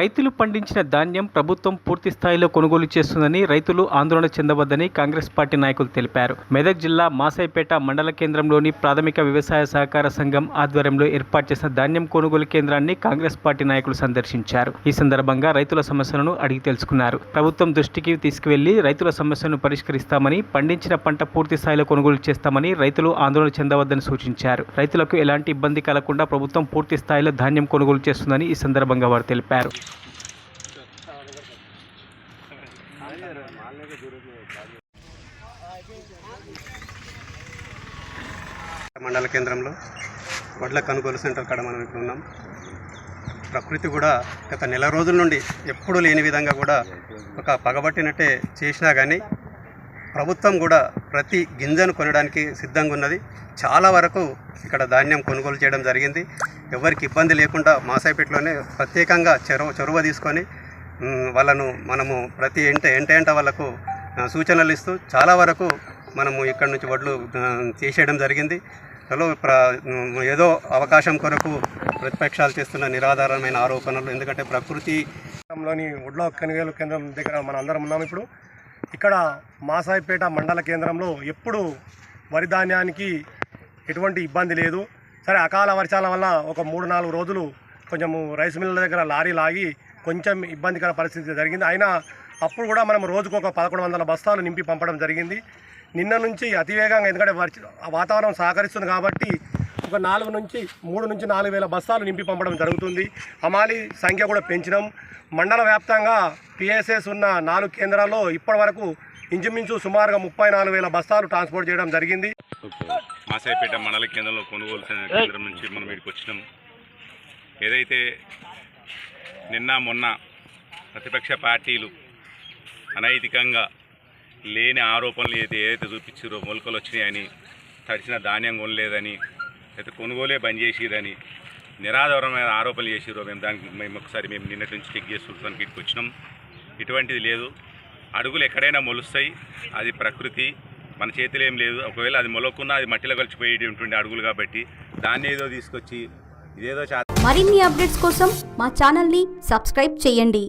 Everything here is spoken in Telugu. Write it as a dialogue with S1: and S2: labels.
S1: రైతులు పండించిన ధాన్యం ప్రభుత్వం పూర్తి స్థాయిలో కొనుగోలు చేస్తుందని రైతులు ఆందోళన చెందవద్దని కాంగ్రెస్ పార్టీ నాయకులు తెలిపారు. మెదక్ జిల్లా మాసాయిపేట మండల కేంద్రంలోని ప్రాథమిక వ్యవసాయ సహకార సంఘం ఆధ్వర్యంలో ఏర్పాటు చేసిన ధాన్యం కొనుగోలు కేంద్రాన్ని కాంగ్రెస్ పార్టీ నాయకులు సందర్శించారు. ఈ సందర్భంగా రైతుల సమస్యలను అడిగి తెలుసుకున్నారు. ప్రభుత్వం దృష్టికి తీసుకువెళ్లి రైతుల సమస్యలను పరిష్కరిస్తామని, పండించిన పంట పూర్తి స్థాయిలో కొనుగోలు చేస్తామని రైతులు ఆందోళన చెందవద్దని సూచించారు. రైతులకు ఎలాంటి ఇబ్బంది కలగకుండా ప్రభుత్వం పూర్తి స్థాయిలో ధాన్యం కొనుగోలు చేస్తుందని ఈ సందర్భంగా వారు తెలిపారు.
S2: మండల కేంద్రంలో వడ్ల కొనుగోలు సెంటర్ కాడ మనం ఇప్పుడు ఉన్నాం. ప్రకృతి కూడా గత నెల రోజుల నుండి ఎప్పుడూ లేని విధంగా కూడా ఒక పగబట్టినట్టే చేసినా కానీ ప్రభుత్వం కూడా ప్రతి గింజను కొనడానికి సిద్ధంగా ఉన్నది. చాలా వరకు ఇక్కడ ధాన్యం కొనుగోలు చేయడం జరిగింది. ఎవరికి ఇబ్బంది లేకుండా మాసాయిపేటలోనే ప్రత్యేకంగా చొరవ తీసుకొని వాళ్ళను మనము ప్రతి ఎంట వాళ్ళకు సూచనలు ఇస్తూ చాలా వరకు మనము ఇక్కడి నుంచి వడ్లు తీసేయడం జరిగింది. ఏదో అవకాశం కొరకు ప్రతిపక్షాలు చేస్తున్న నిరాధారమైన ఆరోపణలు. ఎందుకంటే ప్రకృతిలోని వడ్ల కొనుగోలు కేంద్రం దగ్గర మన అందరం ఉన్నాం. ఇప్పుడు ఇక్కడ మాసాయిపేట మండల కేంద్రంలో ఎప్పుడు వరి ధాన్యానికి ఎటువంటి ఇబ్బంది లేదు. సరే, అకాల వర్షాల వల్ల ఒక 3-4 రోజులు కొంచెము రైస్ మిల్లుల దగ్గర లారీ లాగి కొంచెం ఇబ్బందికర పరిస్థితి జరిగింది. అయినా అప్పుడు కూడా మనం రోజుకు ఒక 1100 బస్తాలు నింపి పంపడం జరిగింది. నిన్న నుంచి అతివేగంగా, ఎందుకంటే వాతావరణం సహకరిస్తుంది కాబట్టి ఒక 3 నుంచి 4 వేల బస్తాలు నింపి పంపడం జరుగుతుంది. హమాలీ సంఖ్య కూడా పెంచినాం. మండల వ్యాప్తంగా పిఎస్ఎస్ ఉన్న 4 కేంద్రాల్లో ఇప్పటి వరకు ఇంచుమించు సుమారుగా 34 వేల బస్తాలు ట్రాన్స్పోర్ట్ చేయడం జరిగింది.
S3: మాసాయిపేట మండల కేంద్రంలో కొనుగోలు కేంద్రం నుంచి మనం ఇక్కడికి వచ్చినాం. ఏదైతే నిన్న మొన్న ప్రతిపక్ష పార్టీలు అనైతికంగా లేని ఆరోపణలు ఏదైతే చూపించారో, మొలకలు వచ్చినాయని, తడిసిన ధాన్యం కొనలేదని, అయితే కొనుగోలే బంద్ చేసిరని నిరాధారమైన ఆరోపణలు చేసిరో, మేము ఒకసారి నిన్నటి నుంచి చెక్ చేసి చూడడానికి ఇక్కడికి వచ్చినాం. ఇటువంటిది లేదు. అడుగులు ఎక్కడైనా మొలుస్తాయి, అది ప్రకృతి, మన చేతిలో ఏం లేదు. ఒకవేళ అది మొలకున్నా అది మట్టిలో కలిసిపోయి ఉంటుండే అడుగులు కాబట్టి దాన్ని ఏదో తీసుకొచ్చి ఇదేదో
S4: మరిన్ని అప్డేట్స్ కోసం మా ఛానల్ని సబ్స్క్రైబ్ చేయండి.